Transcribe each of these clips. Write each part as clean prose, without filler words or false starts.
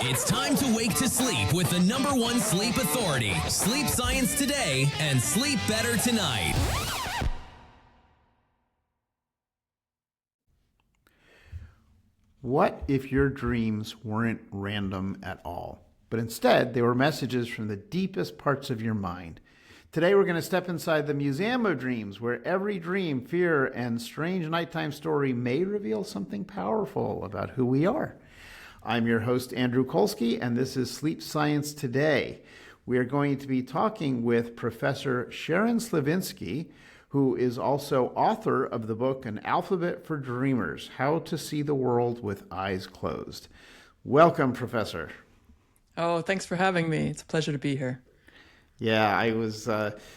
It's time to wake to sleep with the #1 sleep authority, Sleep Science Today, and Sleep Better Tonight. What if your dreams weren't random at all, but instead they were messages from the deepest parts of your mind? Today we're going to step inside the Museum of Dreams, where every dream, fear, and strange nighttime story may reveal something powerful about who we are. I'm your host, Andrew Kolsky, and this is Sleep Science Today. We are going to be talking with Professor Sharon Slavinsky, who is also author of the book An Alphabet for Dreamers: How to See the World with Eyes Closed. Welcome, Professor. Oh, thanks for having me. It's a pleasure to be here. Yeah, I was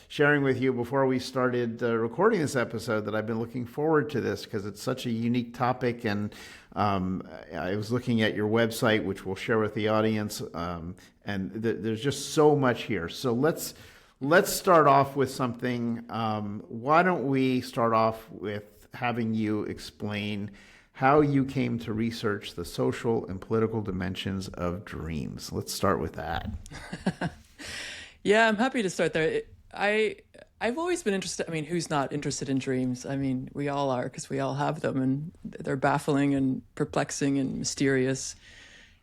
sharing with you before we started recording this episode that I've been looking forward to this because it's such a unique topic, and I was looking at your website, which we'll share with the audience, and there's just so much here. So let's start off with something. Why don't we start off with having you explain how you came to research the social and political dimensions of dreams? Let's start with that. Yeah, I'm happy to start there. I've always been interested. I mean, who's not interested in dreams? I mean, we all are, because we all have them, and they're baffling and perplexing and mysterious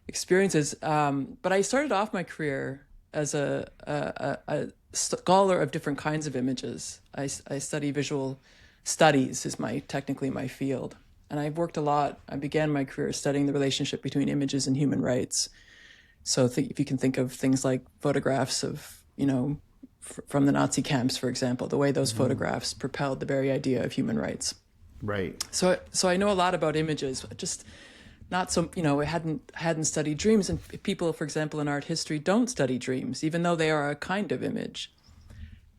experiences. But I started off my career as a scholar of different kinds of images. I study visual studies is technically my field. And I've worked a lot. I began my career studying the relationship between images and human rights. So if you can think of things like photographs of, from the Nazi camps, for example, the way those photographs propelled the very idea of human rights. Right. So I know a lot about images, just not so, I hadn't studied dreams. And people, for example, in art history don't study dreams, even though they are a kind of image.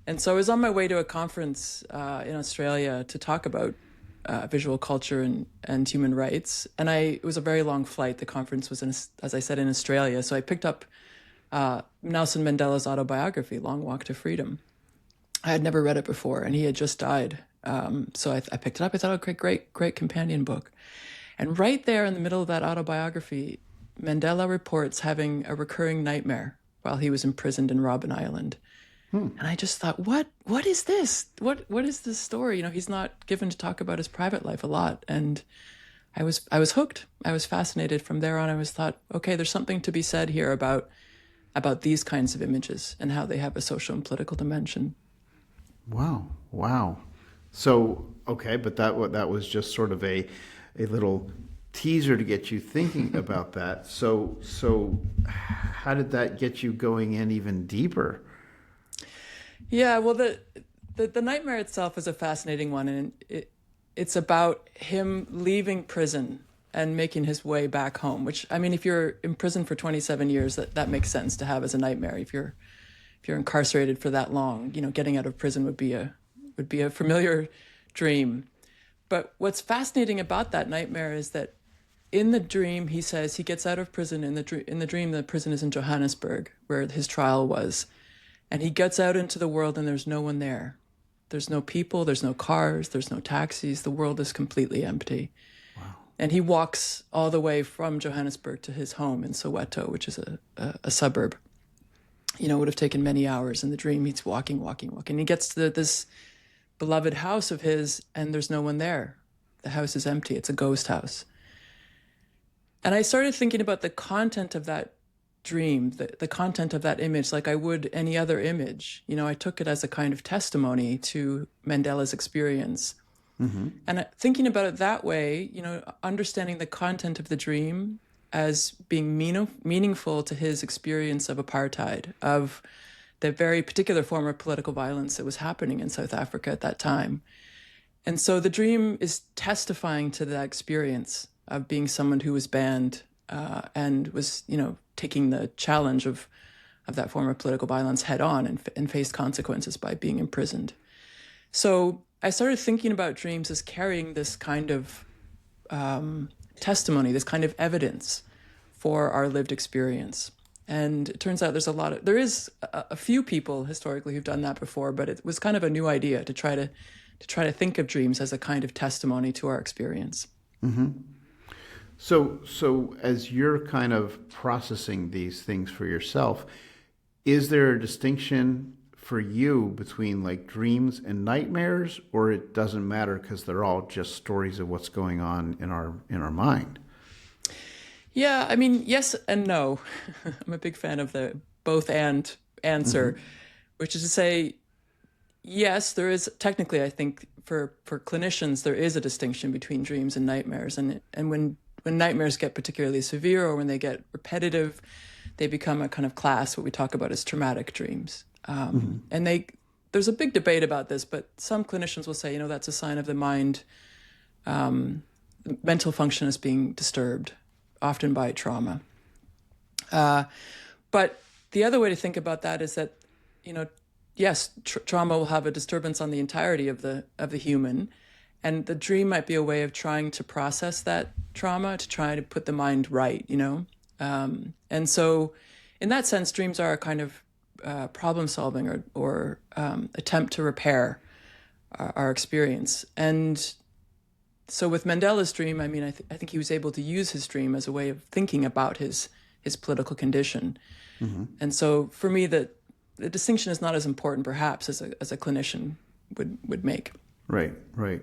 And so I was on my way to a conference in Australia to talk about visual culture and human rights. And it was a very long flight. The conference was, as I said, in Australia. So I picked up Nelson Mandela's autobiography, Long Walk to Freedom. I had never read it before, and he had just died. So I picked it up. I thought, oh, great companion book. And right there in the middle of that autobiography, Mandela reports having a recurring nightmare while he was imprisoned in Robben Island. And I just thought, what is this? What is this story? He's not given to talk about his private life a lot. And I was hooked. I was fascinated. From there on, I thought, okay, there's something to be said here about these kinds of images and how they have a social and political dimension. Wow. So, okay, but that was just sort of a little teaser to get you thinking about that. So how did that get you going in even deeper? Yeah, well, the nightmare itself is a fascinating one, and it's about him leaving prison and making his way back home, which, I mean, if you're in prison for 27 years, that makes sense to have as a nightmare. If you're incarcerated for that long, getting out of prison would be a familiar dream. But what's fascinating about that nightmare is that in the dream, he says he gets out of prison. In the dream, the prison is in Johannesburg, where his trial was. And he gets out into the world, and there's no one there. There's no people, there's no cars, there's no taxis. The world is completely empty. Wow. And he walks all the way from Johannesburg to his home in Soweto, which is a suburb. It would have taken many hours. In the dream, he's walking. He gets to this beloved house of his, and there's no one there. The house is empty. It's a ghost house. And I started thinking about the content of that dream, the content of that image, like I would any other image. I took it as a kind of testimony to Mandela's experience. Mm-hmm. And thinking about it that way, understanding the content of the dream as being meaningful to his experience of apartheid, of the very particular form of political violence that was happening in South Africa at that time. And so the dream is testifying to that experience of being someone who was banned and was, taking the challenge of that form of political violence head on and faced consequences by being imprisoned. So I started thinking about dreams as carrying this kind of testimony, this kind of evidence for our lived experience. And it turns out there is a few people historically who've done that before, but it was kind of a new idea to try to think of dreams as a kind of testimony to our experience. Mm-hmm. So as you're kind of processing these things for yourself, is there a distinction for you between like dreams and nightmares, or it doesn't matter because they're all just stories of what's going on in our mind? Yeah, I mean, yes and no. I'm a big fan of the both and answer, which is to say, yes, there is technically, I think, for clinicians, there is a distinction between dreams and nightmares. And when nightmares get particularly severe or when they get repetitive, they become a kind of class, what we talk about as traumatic dreams. And there's a big debate about this, but some clinicians will say, you know, that's a sign of the mind, mental function is being disturbed, often by trauma. But the other way to think about that is that, you know, yes, trauma will have a disturbance on the entirety of the human, and the dream might be a way of trying to process that trauma, to try to put the mind right, you know? And so in that sense, dreams are a kind of problem solving or attempt to repair our experience. And so with Mandela's dream, I mean, I think he was able to use his dream as a way of thinking about his political condition. And so for me, the distinction is not as important, perhaps, as a clinician would make. Right, right.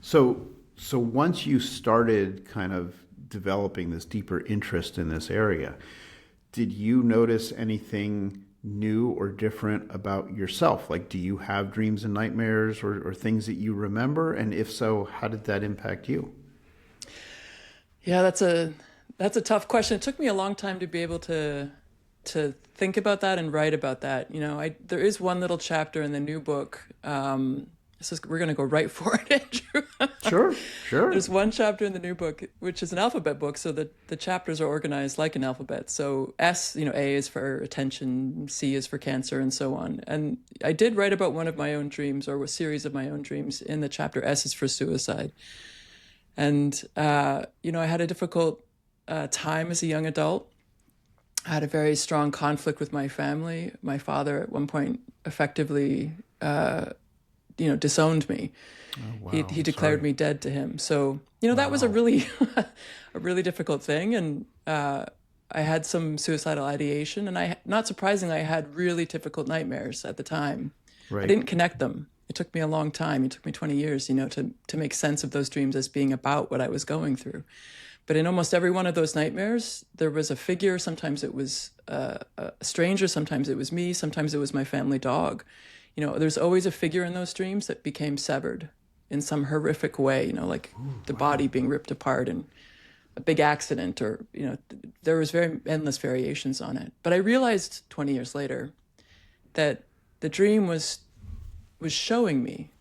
So once you started kind of developing this deeper interest in this area, did you notice anything new or different about yourself? Like, do you have dreams and nightmares or things that you remember? And if so, how did that impact you? Yeah, that's a tough question. It took me a long time to be able to think about that and write about that. You know, there is one little chapter in the new book. We're going to go right for it, Andrew. Sure. There's one chapter in the new book, which is an alphabet book. So the chapters are organized like an alphabet. So S, you know, A is for attention, C is for cancer, and so on. And I did write about one of my own dreams, or a series of my own dreams, in the chapter S is for suicide. And, you know, I had a difficult time as a young adult. I had a very strong conflict with my family. My father at one point effectively disowned me. Oh, wow. He declared me dead to him. So, you know, that was a really difficult thing. And I had some suicidal ideation, and not surprisingly, I had really difficult nightmares at the time. Right. I didn't connect them. It took me a long time. It took me 20 years, you know, to make sense of those dreams as being about what I was going through. But in almost every one of those nightmares, there was a figure. Sometimes it was a stranger. Sometimes it was me. Sometimes it was my family dog. You know, there's always a figure in those dreams that became severed in some horrific way, you know, like the body being ripped apart and a big accident, or, you know, there was endless variations on it. But I realized 20 years later that the dream was showing me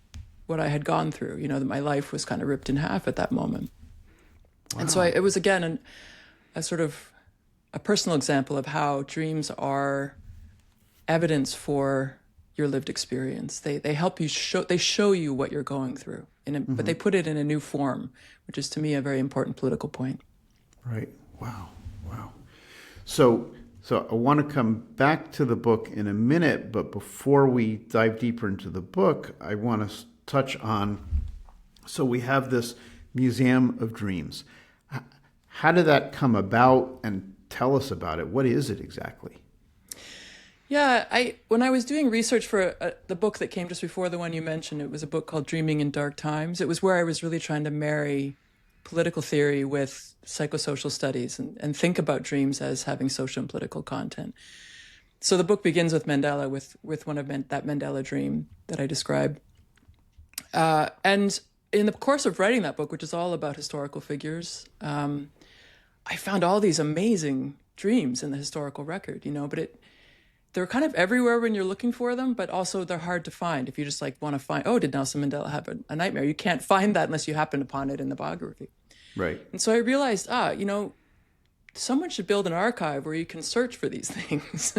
what I had gone through, you know, that my life was kind of ripped in half at that moment. Wow. And so it was, again, a sort of a personal example of how dreams are evidence for your lived experience. They help you show you what you're going through, but they put it in a new form, which is to me a very important political point. Right. Wow. So I want to come back to the book in a minute, but before we dive deeper into the book, I want to touch on, so we have this Museum of Dreams. How did that come about, and tell us about it? What is it exactly? Yeah, when I was doing research for the book that came just before the one you mentioned, it was a book called Dreaming in Dark Times. It was where I was really trying to marry political theory with psychosocial studies and think about dreams as having social and political content. So the book begins with Mandela, with one of that Mandela dream that I described. And in the course of writing that book, which is all about historical figures, I found all these amazing dreams in the historical record, you know, but they're kind of everywhere when you're looking for them, but also they're hard to find. If you just like want to find, did Nelson Mandela have a nightmare? You can't find that unless you happen upon it in the biography. Right. And so I realized, you know, someone should build an archive where you can search for these things.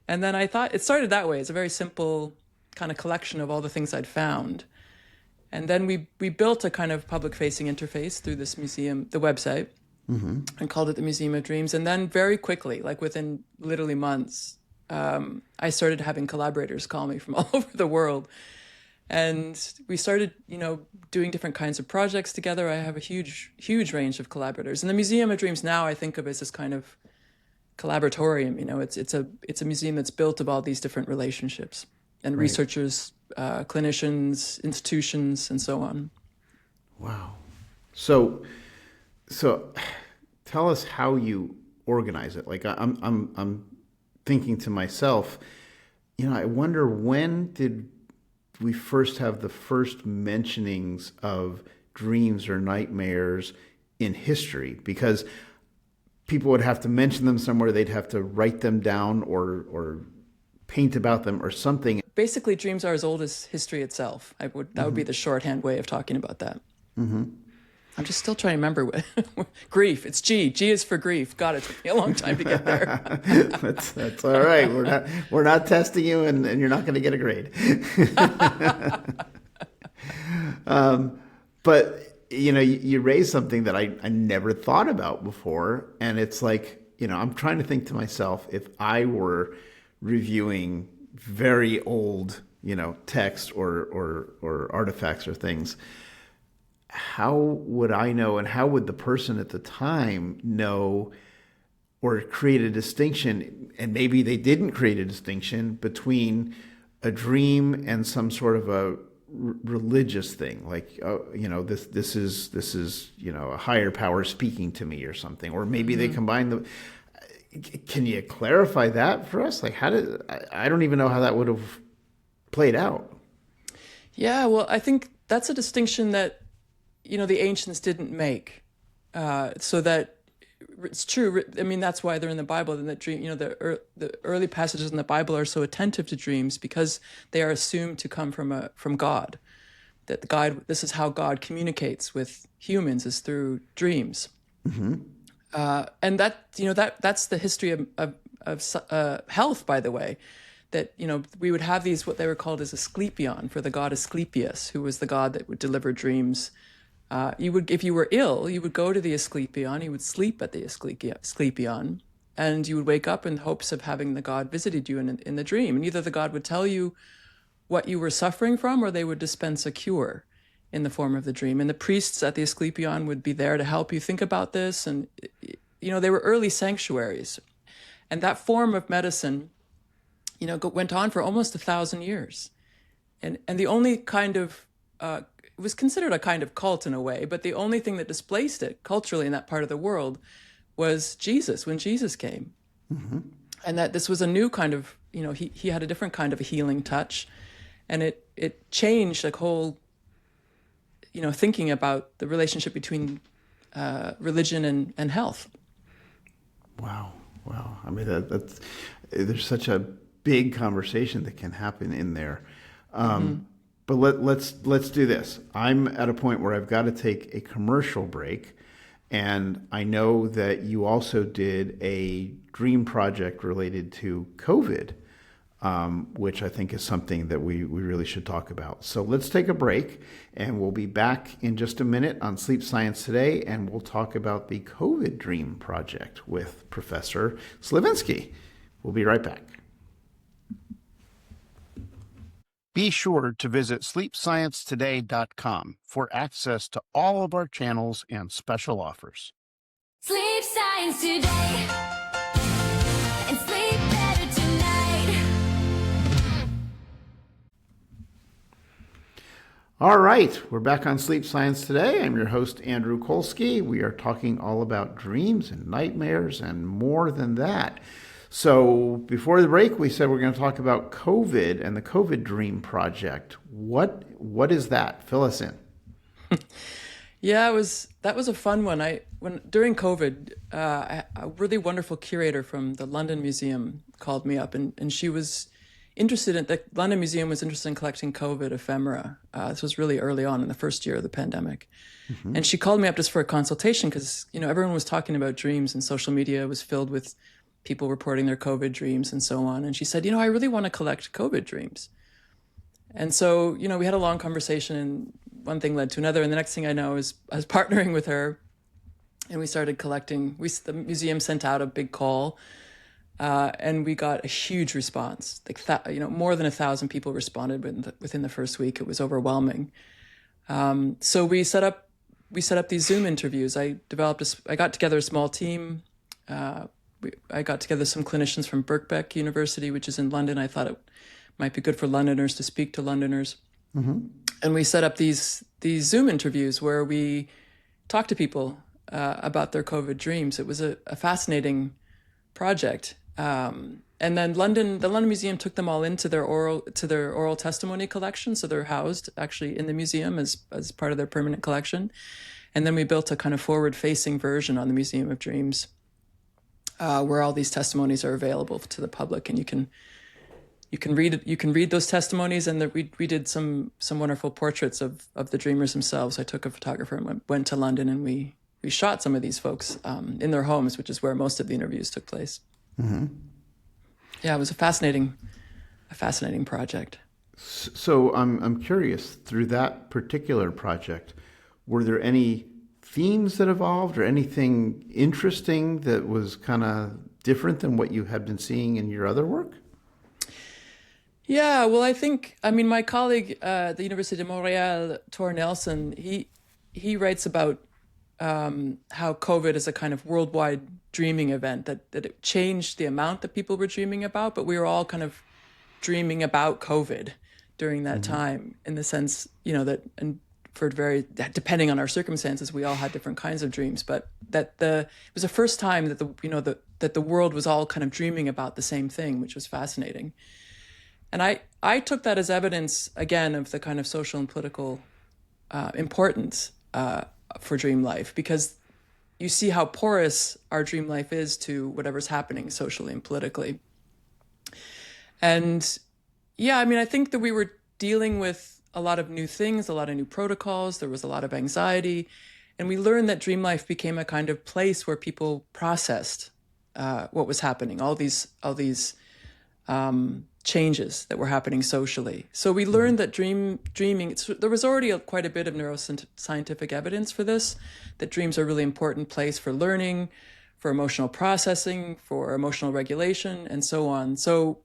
And then I thought it started that way. It's a very simple kind of collection of all the things I'd found. And then we built a kind of public-facing interface through this museum, the website, and called it the Museum of Dreams. And then very quickly, like within literally months, I started having collaborators call me from all over the world. And we started, doing different kinds of projects together. I have a huge range of collaborators. And the Museum of Dreams now I think of as this kind of collaboratorium. It's a museum that's built of all these different relationships and researchers, clinicians, institutions, and so on. Wow. So tell us how you organize it. Like I'm thinking to myself, I wonder, when did we first have the first mentionings of dreams or nightmares in history? Because people would have to mention them somewhere. They'd have to write them down or paint about them or something. Basically, dreams are as old as history itself. That would be the shorthand way of talking about that. Mm-hmm. I'm just still trying to remember what grief. It's G. G is for grief. God, it took me a long time to get there. That's all right. We're not testing you, and you're not going to get a grade. But you raised something that I never thought about before, and it's like, I'm trying to think to myself, if I were reviewing very old, text or artifacts or things, how would I know, and how would the person at the time know or create a distinction? And maybe they didn't create a distinction between a dream and some sort of a religious thing, like this is a higher power speaking to me or something, or maybe they combine the. Can you clarify that for us? Like, I don't even know how that would have played out. Yeah, well, I think that's a distinction that the ancients didn't make, so that it's true. I mean, that's why they're in the Bible. And that dream, the early passages in the Bible are so attentive to dreams, because they are assumed to come from God. That this is how God communicates with humans, is through dreams. Mm-hmm. And that's the history of health, by the way. That we would have these, what they were called as Asclepion, for the god Asclepius, who was the god that would deliver dreams. If you were ill, you would go to the Asclepion, you would sleep at the Asclepion, and you would wake up in hopes of having the god visited you in the dream. And either the god would tell you what you were suffering from, or they would dispense a cure in the form of the dream. And the priests at the Asclepion would be there to help you think about this. And, they were early sanctuaries. And that form of medicine, went on for almost 1,000 years. And the only kind of, it was considered a kind of cult in a way, but the only thing that displaced it culturally in that part of the world was Jesus, when Jesus came. Mm-hmm. And that this was a new kind of, he had a different kind of a healing touch. And it changed the whole, thinking about the relationship between religion and health. Wow. I mean, that's there's such a big conversation that can happen in there. But let's do this. I'm at a point where I've got to take a commercial break, and I know that you also did a dream project related to COVID, which I think is something that we really should talk about. So let's take a break, and we'll be back in just a minute on Sleep Science Today, and we'll talk about the COVID Dream Project with Professor Slavinsky. We'll be right back. Be sure to visit sleepsciencetoday.com for access to all of our channels and special offers. Sleep Science Today, and sleep better tonight. All right, we're back on Sleep Science Today. I'm your host, Andrew Kolsky. We are talking all about dreams and nightmares and more than that. So before the break, we said we're going to talk about COVID and the COVID Dream Project. What is that? Fill us in. Yeah, that was a fun one. During COVID, a really wonderful curator from the London Museum called me up, and she was interested in, the London Museum was interested in collecting COVID ephemera. This was really early on in the first year of the pandemic. Mm-hmm. And she called me up just for a consultation because, everyone was talking about dreams, and social media was filled with people reporting their COVID dreams and so on. And she said, I really want to collect COVID dreams. And so, we had a long conversation, and one thing led to another. And the next thing I know is I was partnering with her, and we started collecting. The museum sent out a big call and we got a huge response. Like more than 1,000 people responded within the first week. It was overwhelming. So we set up these Zoom interviews. I got together a small team. I got together some clinicians from Birkbeck University, which is in London. I thought it might be good for Londoners to speak to Londoners. And we set up these Zoom interviews where we talked to people about their COVID dreams. It was a fascinating project. And then the London Museum took them all into their oral testimony collection. So they're housed actually in the museum as part of their permanent collection. And then we built a kind of forward-facing version on the Museum of Dreams, where all these testimonies are available to the public, and you can read those testimonies. And we did some wonderful portraits of the dreamers themselves. I took a photographer and went to London, and we shot some of these folks in their homes, which is where most of the interviews took place. Yeah, it was a fascinating project. So I'm curious, through that particular project, were there any themes that evolved or anything interesting that was kind of different than what you had been seeing in your other work? Yeah, well, my colleague at the University of Montreal, Tor Nelson, he writes about how COVID is a kind of worldwide dreaming event, that it changed the amount that people were dreaming about, but we were all kind of dreaming about COVID during that time, in the sense, that, and depending on our circumstances, we all had different kinds of dreams, but it was the first time that that the world was all kind of dreaming about the same thing, which was fascinating. And I took that as evidence, again, of the kind of social and political importance for dream life, because you see how porous our dream life is to whatever's happening socially and politically. And yeah, I think that we were dealing with a lot of new things, a lot of new protocols. There was a lot of anxiety. And we learned that dream life became a kind of place where people processed what was happening, all these changes that were happening socially. So we learned that dreaming, there was already quite a bit of neuroscientific evidence for this, that dreams are a really important place for learning, for emotional processing, for emotional regulation, and so on. So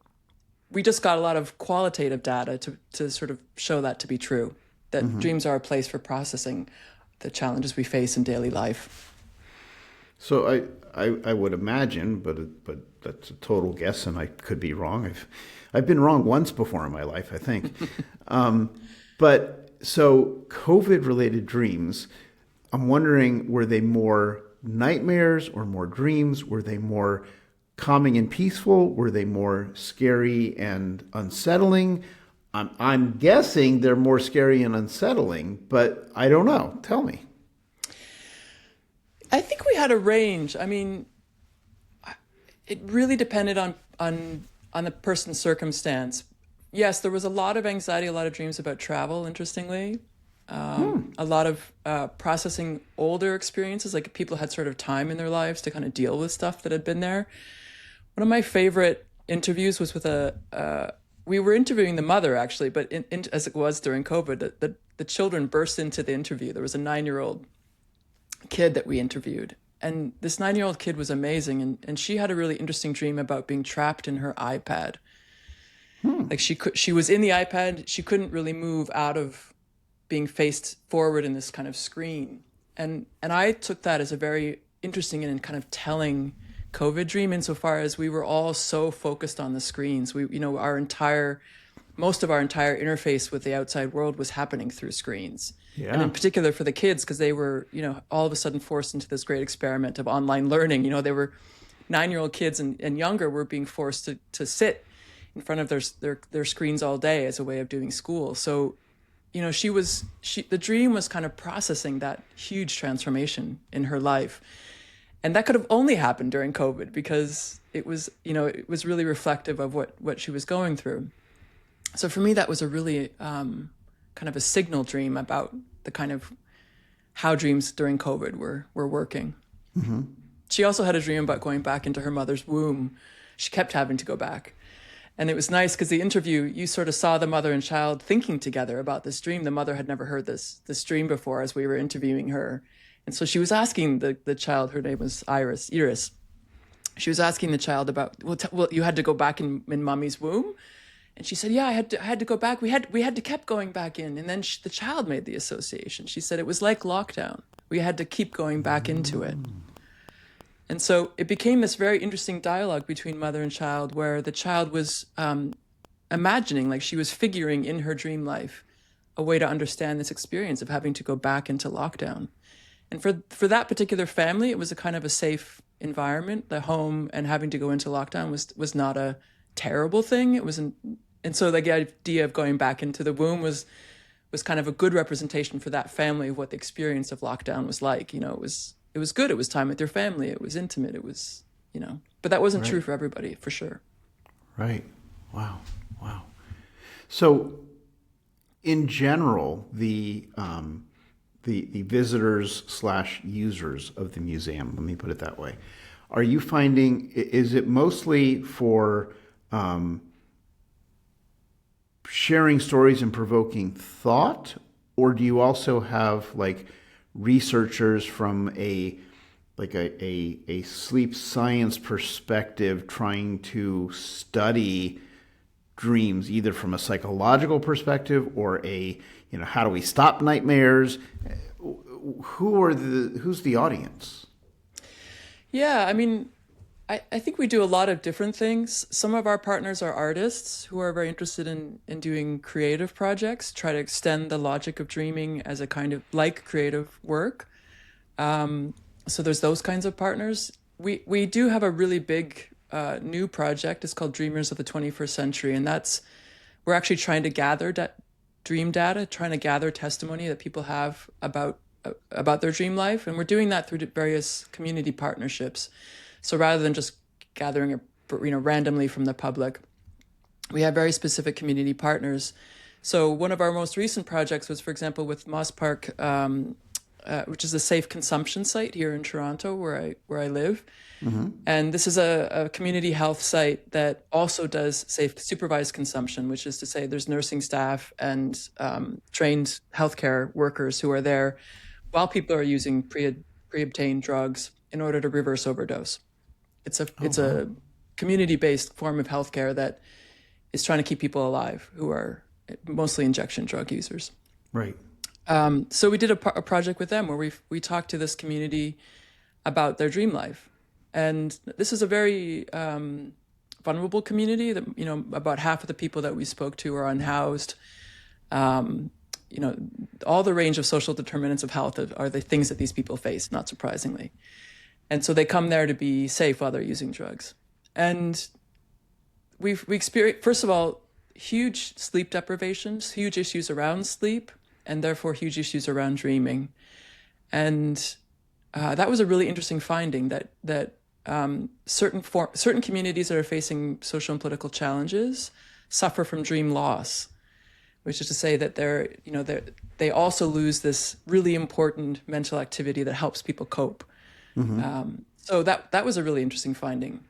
we just got a lot of qualitative data to sort of show that to be true, that dreams are a place for processing the challenges we face in daily life. So I would imagine, but that's a total guess, and I could be wrong. I've been wrong once before in my life, I think. But so COVID-related dreams, I'm wondering, were they more nightmares or more dreams? Were they more calming and peaceful? Were they more scary and unsettling? I'm guessing they're more scary and unsettling, but I don't know. Tell me. I think we had a range. It really depended on the person's circumstance. Yes, there was a lot of anxiety, a lot of dreams about travel, interestingly. A lot of processing older experiences, like people had sort of time in their lives to kind of deal with stuff that had been there. One of my favorite interviews was with we were interviewing the mother, actually, but as it was during COVID, the children burst into the interview. There was a 9-year-old kid that we interviewed, and this 9-year-old kid was amazing, and she had a really interesting dream about being trapped in her iPad. Like she was in the iPad, she couldn't really move out of being faced forward in this kind of screen, and I took that as a very interesting and kind of telling COVID dream, insofar as we were all so focused on the screens. Most of our entire interface with the outside world was happening through screens. Yeah. And in particular for the kids, because they were, all of a sudden forced into this great experiment of online learning. They were 9-year-old kids and younger were being forced to sit in front of their screens all day as a way of doing school. So, the dream was kind of processing that huge transformation in her life. And that could have only happened during COVID, because it was really reflective of what she was going through. So for me, that was a really kind of a signal dream about the kind of how dreams during COVID were working. Mm-hmm. She also had a dream about going back into her mother's womb. She kept having to go back. And it was nice because the interview, you sort of saw the mother and child thinking together about this dream. The mother had never heard this dream before as we were interviewing her. And so she was asking the child, her name was Iris, she was asking the child about, well, you had to go back in mommy's womb. And she said, yeah, I had to go back. We had to keep going back in. And then the child made the association. She said it was like lockdown. We had to keep going back into it. And so it became this very interesting dialogue between mother and child, where the child was imagining, like she was figuring in her dream life, a way to understand this experience of having to go back into lockdown. And for that particular family, it was a kind of a safe environment. The home and having to go into lockdown was not a terrible thing. It wasn't, and so the idea of going back into the womb was kind of a good representation for that family of what the experience of lockdown was like. You know, it was good. It was time with your family. It was intimate. It was, you know, but that wasn't true for everybody, for sure. Right. Wow. So, in general, the visitors / users of the museum, let me put it that way, are you finding, is it mostly for sharing stories and provoking thought, or do you also have like researchers from a sleep science perspective trying to study dreams, either from a psychological perspective or how do we stop nightmares? Who's the audience? Yeah, I mean, I think we do a lot of different things. Some of our partners are artists who are very interested in doing creative projects, try to extend the logic of dreaming as a kind of like creative work. So there's those kinds of partners. We do have a really big new project. It's called Dreamers of the 21st Century. And we're actually trying to gather dream data, trying to gather testimony that people have about their dream life. And we're doing that through various community partnerships. So rather than just gathering randomly from the public, we have very specific community partners. So one of our most recent projects was, for example, with Moss Park, which is a safe consumption site here in Toronto, where I live. Mm-hmm. And this is a community health site that also does safe supervised consumption, which is to say there's nursing staff and trained healthcare workers who are there while people are using pre-obtained drugs in order to reverse overdose. It's a community-based form of healthcare that is trying to keep people alive who are mostly injection drug users. Right. So we did a project with them where we talked to this community about their dream life. And this is a very vulnerable community that, about half of the people that we spoke to are unhoused. All the range of social determinants of health are the things that these people face, not surprisingly. And so they come there to be safe while they're using drugs. And we experienced, first of all, huge sleep deprivations, huge issues around sleep, and therefore huge issues around dreaming. And that was a really interesting finding that certain communities that are facing social and political challenges suffer from dream loss, which is to say that they also lose this really important mental activity that helps people cope. Mm-hmm. So that was a really interesting finding.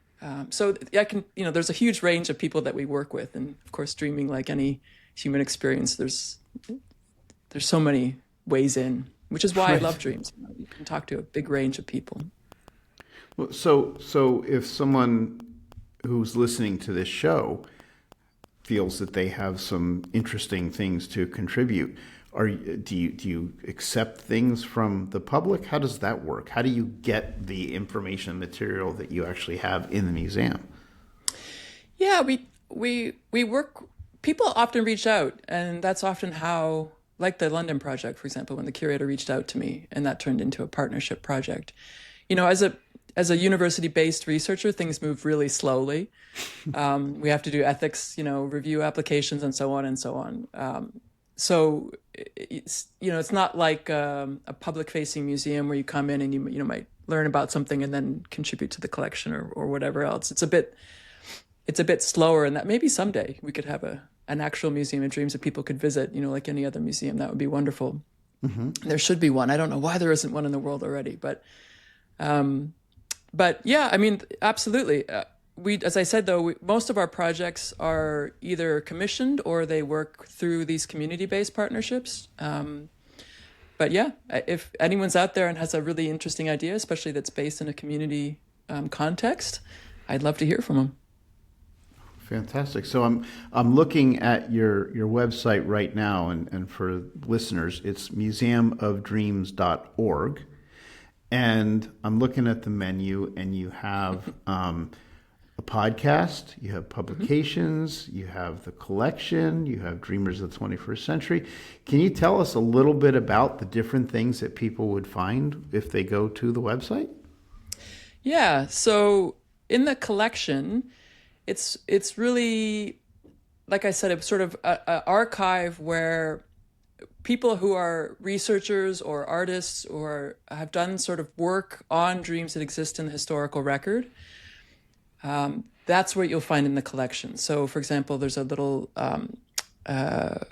So there's a huge range of people that we work with, and of course, dreaming, like any human experience, there's so many ways in, which is why I love dreams. You can talk to a big range of people. Well, so if someone who's listening to this show feels that they have some interesting things to contribute, do you accept things from the public? How does that work? How do you get the information and material that you actually have in the museum? Yeah, we work. People often reach out, and that's often how, like the London project, for example, when the curator reached out to me, and that turned into a partnership project. As a university-based researcher, things move really slowly. We have to do ethics, review applications, and so on and so on. So it's not like a public-facing museum where you come in and you might learn about something and then contribute to the collection or whatever else. It's a bit slower, and that maybe someday we could have an actual museum of dreams that people could visit. Like any other museum, that would be wonderful. Mm-hmm. There should be one. I don't know why there isn't one in the world already, but yeah, I mean, absolutely. As I said, though, most of our projects are either commissioned or they work through these community-based partnerships. But yeah, if anyone's out there and has a really interesting idea, especially that's based in a community context, I'd love to hear from them. Fantastic. So I'm looking at your website right now, and for listeners, it's museumofdreams.org. And I'm looking at the menu, and you have a podcast, you have publications, you have the collection, you have Dreamers of the 21st Century. Can you tell us a little bit about the different things that people would find if they go to the website? Yeah. So in the collection, it's really, like I said, it's sort of an archive where people who are researchers or artists or have done sort of work on dreams that exist in the historical record. That's what you'll find in the collection. So, for example, there's a little, I don't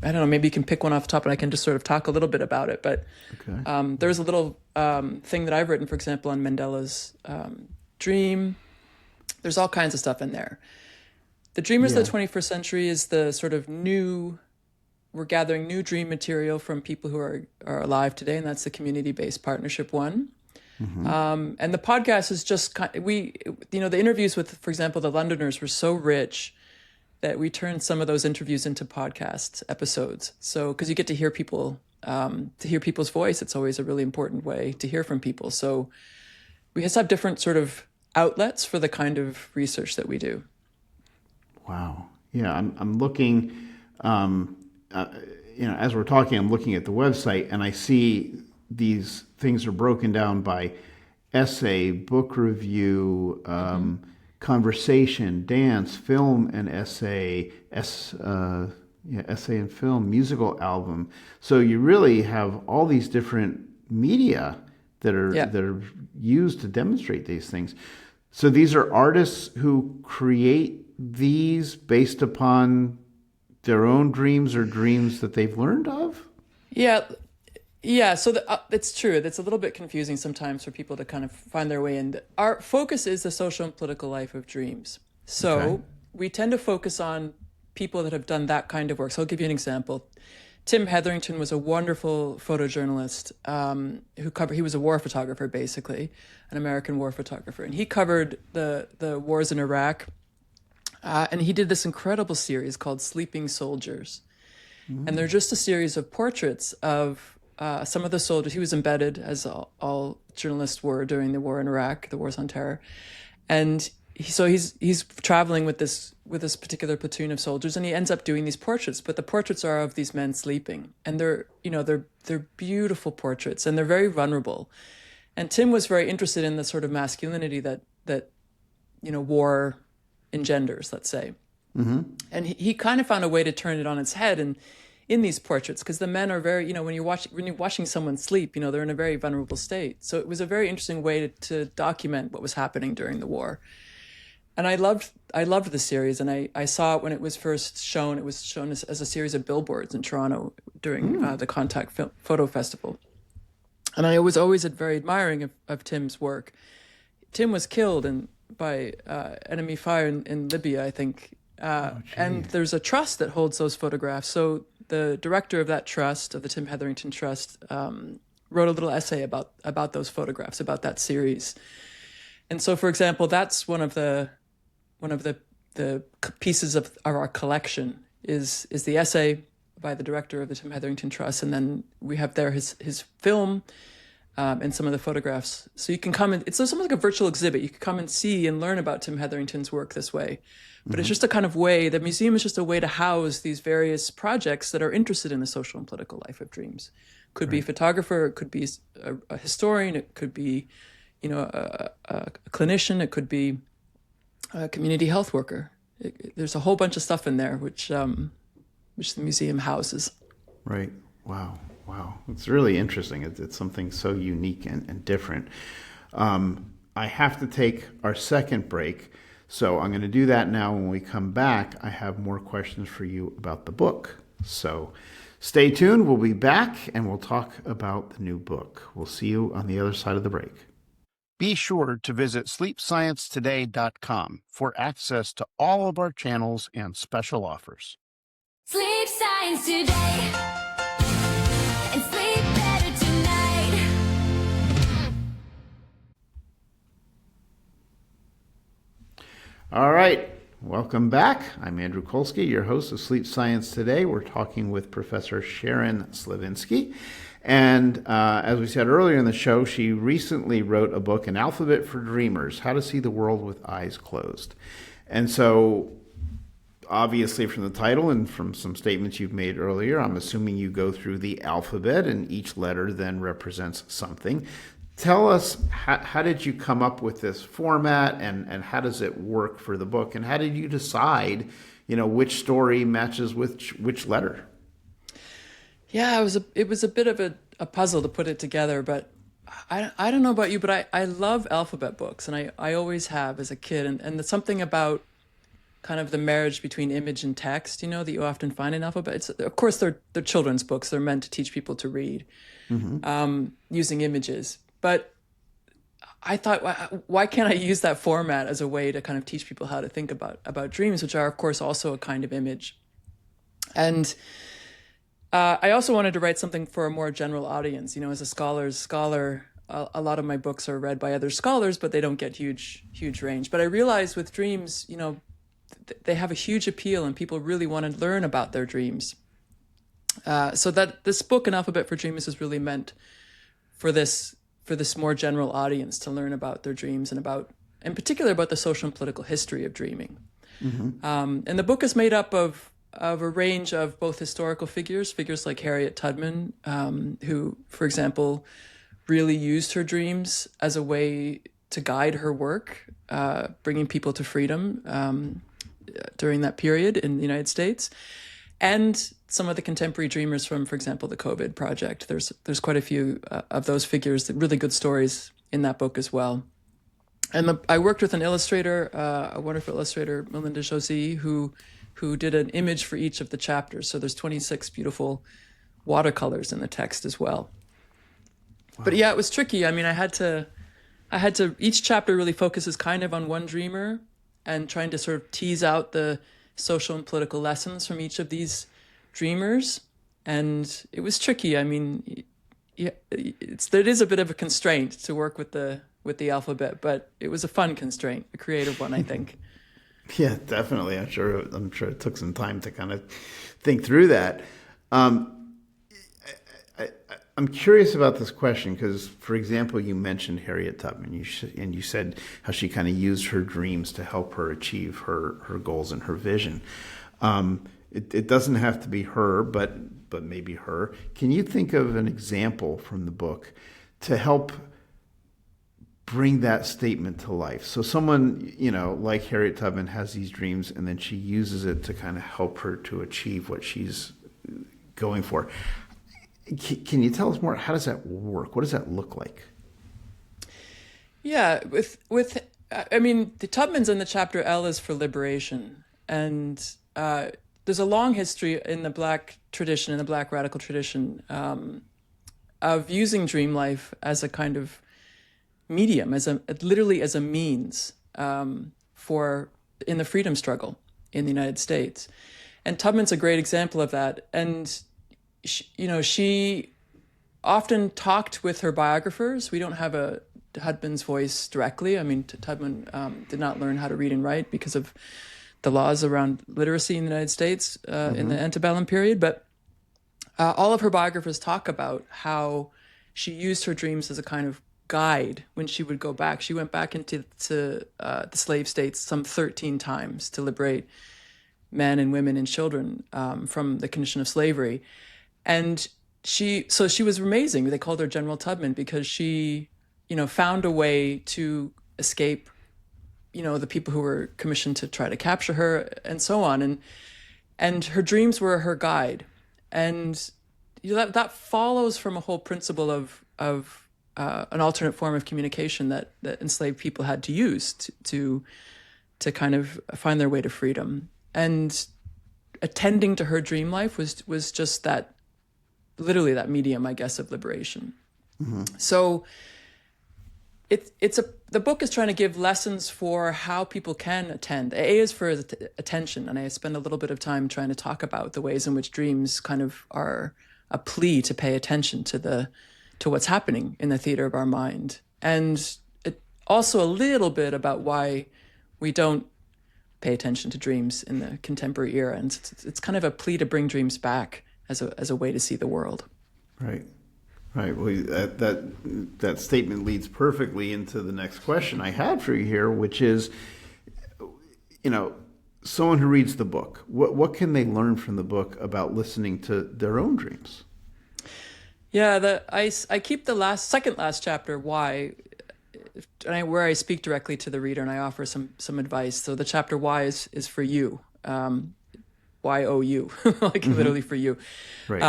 know, maybe you can pick one off the top and I can just sort of talk a little bit about it. But Okay. there's a little thing that I've written, for example, on Mandela's dream. There's all kinds of stuff in there. The Dreamers of the 21st Century is the sort of we're gathering new dream material from people who are alive today, and that's the community-based partnership one. And the podcast is just the interviews with, for example, the Londoners were so rich that we turned some of those interviews into podcast episodes. So because you get to hear people, to hear people's voice, it's always a really important way to hear from people. So we just have different sort of outlets for the kind of research that we do. Wow. Yeah, I'm looking. As we're talking, I'm looking at the website, and I see these things are broken down by essay, book review, conversation, dance, film and essay, essay and film, musical album. So you really have all these different media that are used to demonstrate these things. So these are artists who create these based upon their own dreams or dreams that they've learned of? Yeah, so it's true. It's a little bit confusing sometimes for people to kind of find their way in. Our focus is the social and political life of dreams. So we tend to focus on people that have done that kind of work. So I'll give you an example. Tim Hetherington was a wonderful photojournalist he was a war photographer, basically, an American war photographer. And he covered the wars in Iraq. And he did this incredible series called Sleeping Soldiers. And they're just a series of portraits of some of the soldiers. He was embedded, as all journalists were during the war in Iraq, the wars on terror. And he's traveling with this particular platoon of soldiers, and he ends up doing these portraits. But the portraits are of these men sleeping, and they're beautiful portraits, and they're very vulnerable. And Tim was very interested in the sort of masculinity that war engenders, let's say. And he kind of found a way to turn it on its head and in these portraits, because the men are very, when you're watching someone sleep, they're in a very vulnerable state. So it was a very interesting way to document what was happening during the war. And I loved the series, and I saw it when it was first shown. It was shown as a series of billboards in Toronto during the Contact Photo Festival. And I was always very admiring of Tim's work. Tim was killed by enemy fire in Libya, I think. And there's a trust that holds those photographs. So the director of that trust, of the Tim Hetherington Trust, wrote a little essay about those photographs, about that series. And so, for example, that's one of the pieces of our collection is the essay by the director of the Tim Hetherington Trust, and then we have there his film and some of the photographs. So you can come and it's almost like a virtual exhibit. You can come and see and learn about Tim Hetherington's work this way. But it's just a kind of way, the museum is just a way to house these various projects that are interested in the social and political life of dreams. Could be a photographer, it could be a historian, it could be, a clinician, it could be a community health worker. There's a whole bunch of stuff in there which the museum houses. Right. Wow. It's really interesting. It's something so unique and different. I have to take our second break. So I'm going to do that now. When we come back, I have more questions for you about the book. So stay tuned. We'll be back and we'll talk about the new book. We'll see you on the other side of the break. Be sure to visit sleepsciencetoday.com for access to all of our channels and special offers. Sleep Science Today, and sleep better tonight. All right, welcome back. I'm Andrew Kolsky, your host of Sleep Science Today. We're talking with Professor Sharon Slavinsky. And as we said earlier in the show, she recently wrote a book, An Alphabet for Dreamers, How to See the World with Eyes Closed. And so, obviously from the title and from some statements you've made earlier, I'm assuming you go through the alphabet and each letter then represents something. Tell us, how did you come up with this format, and how does it work for the book? And how did you decide, which story matches which letter? Yeah, it was a bit of a puzzle to put it together, but I don't know about you, but I love alphabet books, and I always have as a kid. And there's something about kind of the marriage between image and text, that you often find in alphabet. Of course, they're children's books. They're meant to teach people to read using images. But I thought, why can't I use that format as a way to kind of teach people how to think about dreams, which are, of course, also a kind of image. And I also wanted to write something for a more general audience. As a scholar, a lot of my books are read by other scholars, but they don't get huge range. But I realized with dreams, they have a huge appeal, and people really want to learn about their dreams. So that this book, An Alphabet for Dreamers, is really meant for this more general audience to learn about their dreams and in particular about the social and political history of dreaming. And the book is made up of a range of both historical figures like Harriet Tubman, who, for example, really used her dreams as a way to guide her work, bringing people to freedom during that period in the United States, and some of the contemporary dreamers from, for example, the COVID Project. There's quite a few of those figures, really good stories in that book as well. And I worked with an illustrator, a wonderful illustrator, Melinda Josie, who did an image for each of the chapters. So there's 26 beautiful watercolors in the text as well. Wow. But yeah, it was tricky. I mean, I had to, each chapter really focuses kind of on one dreamer and trying to sort of tease out the social and political lessons from each of these dreamers. And it was tricky. I mean, yeah, it is a bit of a constraint to work with the alphabet, but it was a fun constraint, a creative one, I think. Yeah, definitely. I'm sure it took some time to kind of think through that. I'm curious about this question because, for example, you mentioned Harriet Tubman, and you said how she kind of used her dreams to help her achieve her goals and her vision. It doesn't have to be her, but maybe her. Can you think of an example from the book to help bring that statement to life? So someone, like Harriet Tubman has these dreams, and then she uses it to kind of help her to achieve what she's going for. Can you tell us more? How does that work? What does that look like? Yeah, I mean, the Tubman's in the chapter L is for liberation. And there's a long history in the Black tradition, in the Black radical tradition, of using dream life as a kind of medium, literally as a means in the freedom struggle in the United States. And Tubman's a great example of that. And she often talked with her biographers. We don't have a Tubman's voice directly. I mean, Tubman did not learn how to read and write because of the laws around literacy in the United States in the antebellum period. But all of her biographers talk about how she used her dreams as a kind of guide when she would go back. She went back into the slave states some 13 times to liberate men and women and children from the condition of slavery. And she was amazing. They called her General Tubman because she, found a way to escape, the people who were commissioned to try to capture her and so on. And her dreams were her guide. And that follows from a whole principle of an alternate form of communication that enslaved people had to use to kind of find their way to freedom. And attending to her dream life was just that, literally that medium, I guess, of liberation. So the book is trying to give lessons for how people can attend. A is for attention, and I spend a little bit of time trying to talk about the ways in which dreams kind of are a plea to pay attention to what's happening in the theater of our mind. And it also a little bit about why we don't pay attention to dreams in the contemporary era. And it's kind of a plea to bring dreams back as a way to see the world. Right. Right. Well, that statement leads perfectly into the next question I had for you here, which is, someone who reads the book, what can they learn from the book about listening to their own dreams? Yeah, I keep the second last chapter, Why, where I speak directly to the reader and I offer some advice. So the chapter Why is for you, YOU, like literally for you. Right.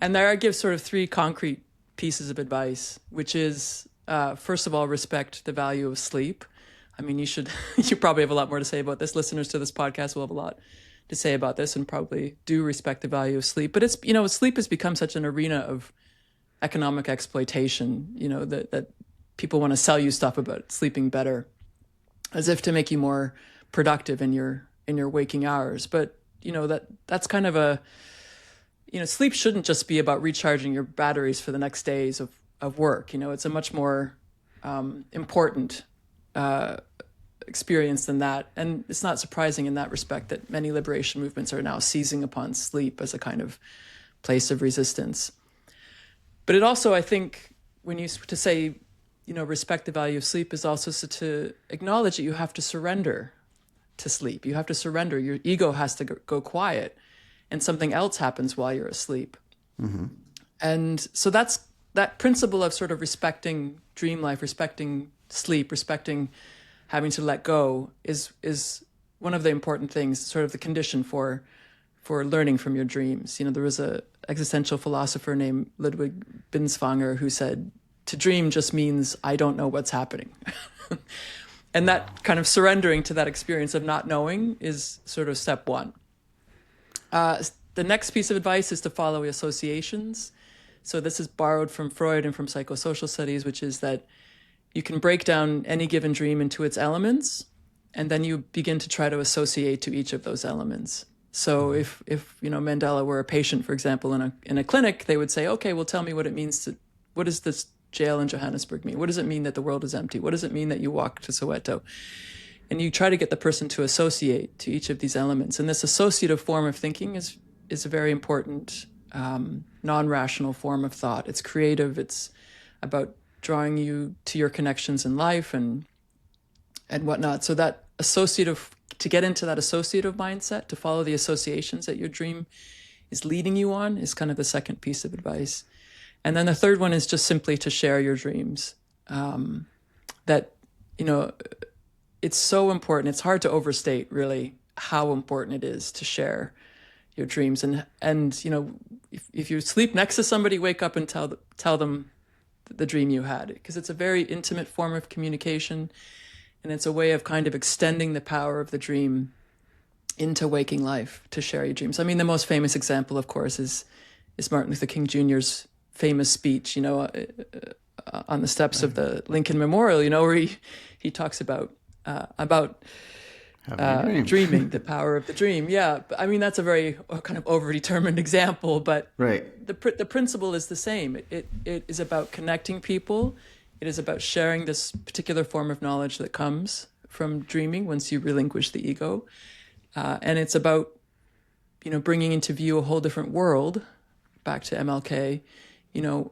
And there I give sort of 3 concrete pieces of advice, which is, first of all, respect the value of sleep. I mean, you probably have a lot more to say about this. Listeners to this podcast will have a lot to say about this and probably do respect the value of sleep. But it's, sleep has become such an arena of economic exploitation, that people want to sell you stuff about sleeping better as if to make you more productive in your waking hours. But, that's kind of sleep shouldn't just be about recharging your batteries for the next days of work. It's a much more important experience than that. And it's not surprising in that respect that many liberation movements are now seizing upon sleep as a kind of place of resistance. But it also, I think, to say, respect the value of sleep is also to acknowledge that you have to surrender to sleep. You have to surrender. Your ego has to go quiet and something else happens while you're asleep. Mm-hmm. And so that principle of sort of respecting dream life, respecting sleep, respecting having to let go is one of the important things, sort of the condition for learning from your dreams. There was a existential philosopher named Ludwig Binswanger who said, to dream just means I don't know what's happening. And that kind of surrendering to that experience of not knowing is sort of step 1. The next piece of advice is to follow associations. So this is borrowed from Freud and from psychosocial studies, which is that you can break down any given dream into its elements, and then you begin to try to associate to each of those elements. So if Mandela were a patient, for example, in a clinic, they would say, okay, well, tell me what it means what does this jail in Johannesburg mean? What does it mean that the world is empty? What does it mean that you walk to Soweto? And you try to get the person to associate to each of these elements. And this associative form of thinking is a very important non-rational form of thought. It's creative. It's about drawing you to your connections in life and whatnot. So that to get into that associative mindset, to follow the associations that your dream is leading you on, is kind of the second piece of advice. And then the third one is just simply to share your dreams. It's so important. It's hard to overstate really how important it is to share your dreams. And if you sleep next to somebody, wake up and tell them the dream you had, because it's a very intimate form of communication, and it's a way of kind of extending the power of the dream into waking life, to share your dreams. I mean, the most famous example, of course, is Martin Luther King Jr.'s famous speech, on the steps of the Lincoln Memorial, where he talks about dreaming, the power of the dream. Yeah, I mean, that's a very kind of overdetermined example, but right. The principle is the same. It is about connecting people. It is about sharing this particular form of knowledge that comes from dreaming once you relinquish the ego. And it's about, bringing into view a whole different world, back to MLK,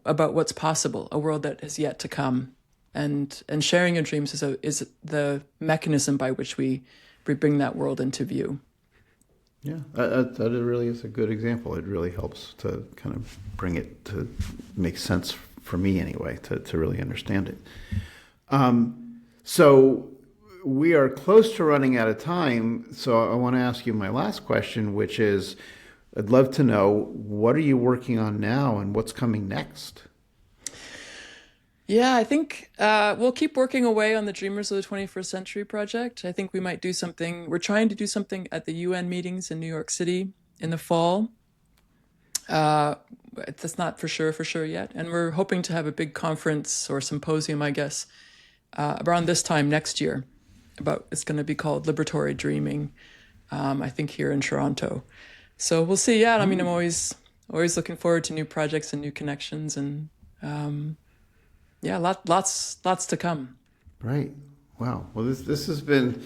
about what's possible, a world that has yet to come. And sharing your dreams is the mechanism by which we bring that world into view. Yeah, that really is a good example. It really helps to kind of bring it to make sense for me anyway, to really understand it. So we are close to running out of time. So I want to ask you my last question, which is, I'd love to know, what are you working on now and what's coming next? Yeah, I think we'll keep working away on the Dreamers of the 21st Century project. I think we might do something. We're trying to do something at the UN meetings in New York City in the fall. That's not for sure yet. And we're hoping to have a big conference or symposium, I guess, around this time next year. It's going to be called Liberatory Dreaming, I think here in Toronto. So we'll see. Yeah, I mean, I'm always looking forward to new projects and new connections, and lots to come. Right. Wow. Well, this has been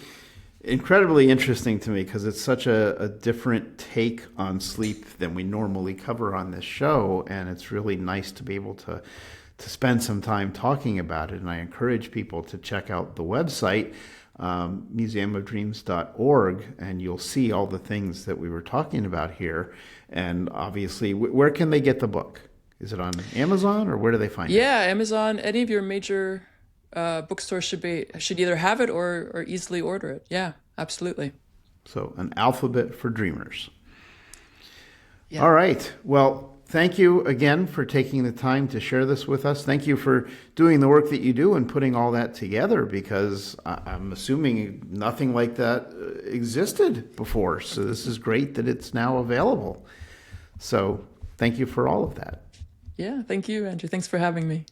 incredibly interesting to me because it's such a different take on sleep than we normally cover on this show. And it's really nice to be able to spend some time talking about it. And I encourage people to check out the website, museumofdreams.org, and you'll see all the things that we were talking about here. And obviously, where can they get the book? Is it on Amazon, or where do they find it? Yeah, Amazon, any of your major bookstores should either have it or easily order it. Yeah, absolutely. So, An Alphabet for Dreamers. Yeah. All right. Well, thank you again for taking the time to share this with us. Thank you for doing the work that you do and putting all that together, because I'm assuming nothing like that existed before. So this is great that it's now available. So thank you for all of that. Yeah, thank you, Andrew. Thanks for having me.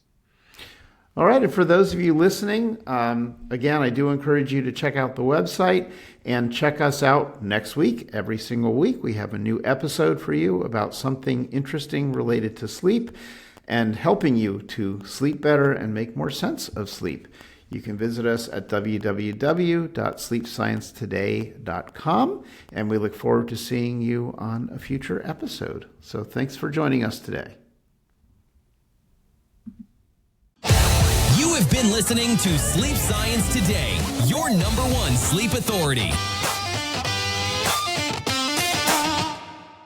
All right, and for those of you listening, again, I do encourage you to check out the website and check us out next week. Every single week, we have a new episode for you about something interesting related to sleep and helping you to sleep better and make more sense of sleep. You can visit us at www.sleepsciencetoday.com, and we look forward to seeing you on a future episode. So thanks for joining us today. You have been listening to Sleep Science Today, your #1 sleep authority.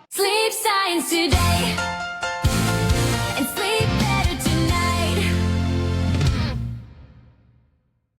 Sleep Science Today.